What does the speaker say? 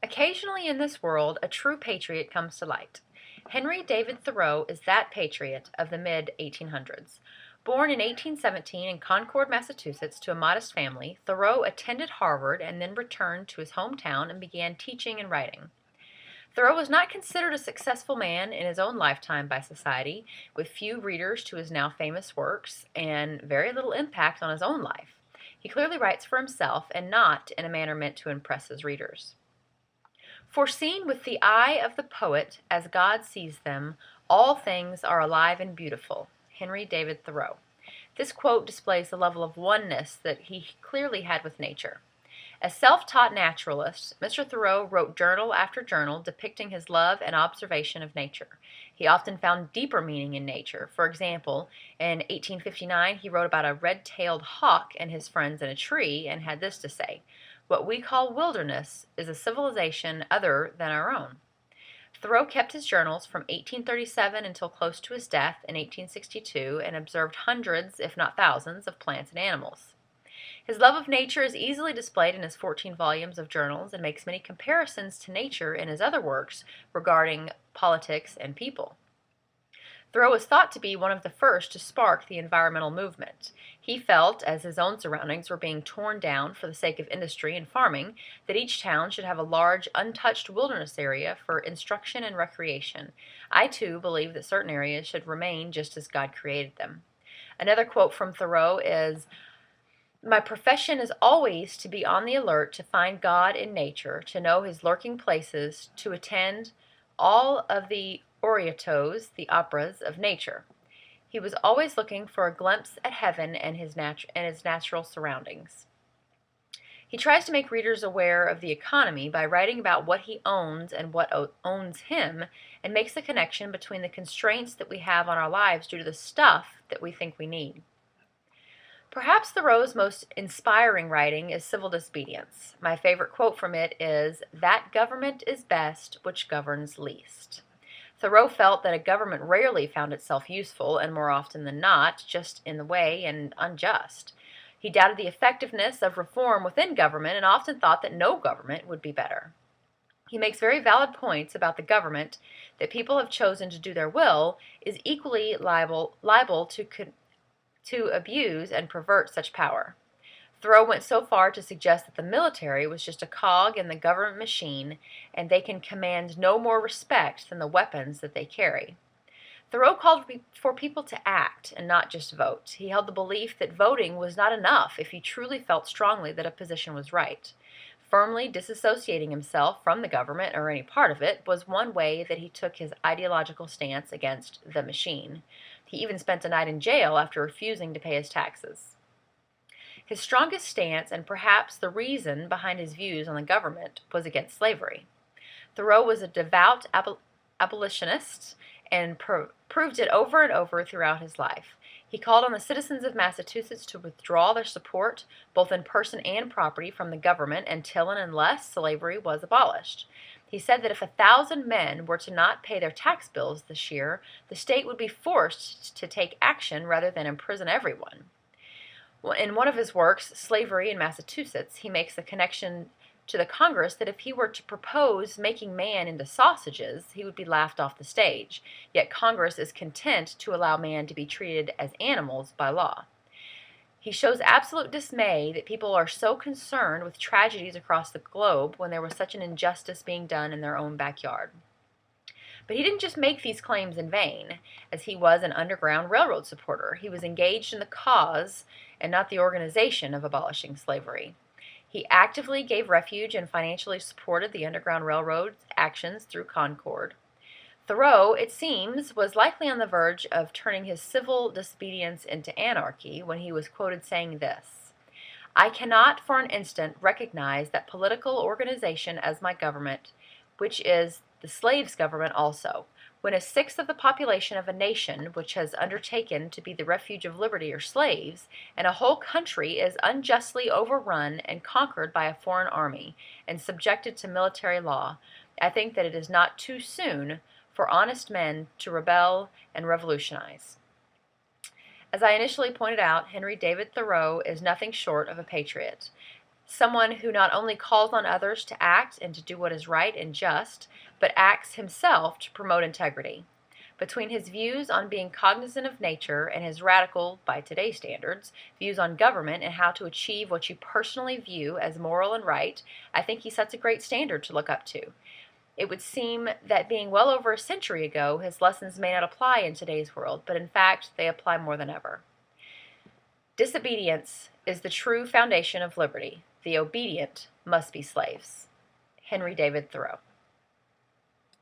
Occasionally in this world, a true patriot comes to light. Henry David Thoreau is that patriot of the mid-1800s. Born in 1817 in Concord, Massachusetts, to a modest family, Thoreau attended Harvard and then returned to his hometown and began teaching and writing. Thoreau was not considered a successful man in his own lifetime by society, with few readers to his now famous works and very little impact on his own life. He clearly writes for himself and not in a manner meant to impress his readers. Foreseen with the eye of the poet as God sees them, all things are alive and beautiful. Henry David Thoreau. This quote displays the level of oneness that he clearly had with nature. As self-taught naturalist, Mr. Thoreau wrote journal after journal depicting his love and observation of nature. He often found deeper meaning in nature. For example, in 1859, he wrote about a red-tailed hawk and his friends in a tree and had this to say: "What we call wilderness is a civilization other than our own." Thoreau kept his journals from 1837 until close to his death in 1862 and observed hundreds, if not thousands, of plants and animals. His love of nature is easily displayed in his 14 volumes of journals and makes many comparisons to nature in his other works regarding politics and people. Thoreau is thought to be one of the first to spark the environmental movement. He felt, as his own surroundings were being torn down for the sake of industry and farming, that each town should have a large, untouched wilderness area for instruction and recreation. I, too, believe that certain areas should remain just as God created them. Another quote from Thoreau is, "My profession is always to be on the alert to find God in nature, to know his lurking places, to attend all of the oratorios, the operas of nature." He was always looking for a glimpse at heaven and his natural surroundings. He tries to make readers aware of the economy by writing about what he owns and what owns him, and makes the connection between the constraints that we have on our lives due to the stuff that we think we need. Perhaps Thoreau's most inspiring writing is Civil Disobedience. My favorite quote from it is, "That government is best which governs least." Thoreau felt that a government rarely found itself useful, and more often than not, just in the way and unjust. He doubted the effectiveness of reform within government and often thought that no government would be better. He makes very valid points about the government that people have chosen to do their will is equally liable to abuse and pervert such power. Thoreau went so far to suggest that the military was just a cog in the government machine, and they can command no more respect than the weapons that they carry. Thoreau called for people to act and not just vote. He held the belief that voting was not enough if he truly felt strongly that a position was right. Firmly disassociating himself from the government or any part of it was one way that he took his ideological stance against the machine. He even spent a night in jail after refusing to pay his taxes. His strongest stance, and perhaps the reason behind his views on the government, was against slavery. Thoreau was a devout abolitionist and proved it over and over throughout his life. He called on the citizens of Massachusetts to withdraw their support, both in person and property, from the government until and unless slavery was abolished. He said that if 1,000 men were to not pay their tax bills this year, the state would be forced to take action rather than imprison everyone. In one of his works, Slavery in Massachusetts, he makes the connection to the Congress that if he were to propose making man into sausages, he would be laughed off the stage, yet Congress is content to allow man to be treated as animals by law. He shows absolute dismay that people are so concerned with tragedies across the globe when there was such an injustice being done in their own backyard. But he didn't just make these claims in vain. As he was an Underground Railroad supporter, he was engaged in the cause and not the organization of abolishing slavery. He actively gave refuge and financially supported the Underground Railroad's actions through Concord. Thoreau, it seems, was likely on the verge of turning his civil disobedience into anarchy when he was quoted saying this: "I cannot for an instant recognize that political organization as my government, which is the slave's government also. When a sixth of the population of a nation which has undertaken to be the refuge of liberty are slaves, and a whole country is unjustly overrun and conquered by a foreign army, and subjected to military law, I think that it is not too soon for honest men to rebel and revolutionize." As I initially pointed out, Henry David Thoreau is nothing short of a patriot. someone who not only calls on others to act and to do what is right and just, but acts himself to promote integrity. Between his views on being cognizant of nature and his radical, by today's standards, views on government and how to achieve what you personally view as moral and right, I think he sets a great standard to look up to. It would seem that being well over a century ago, his lessons may not apply in today's world, but in fact, they apply more than ever. Disobedience is the true foundation of liberty. The obedient must be slaves. Henry David Thoreau.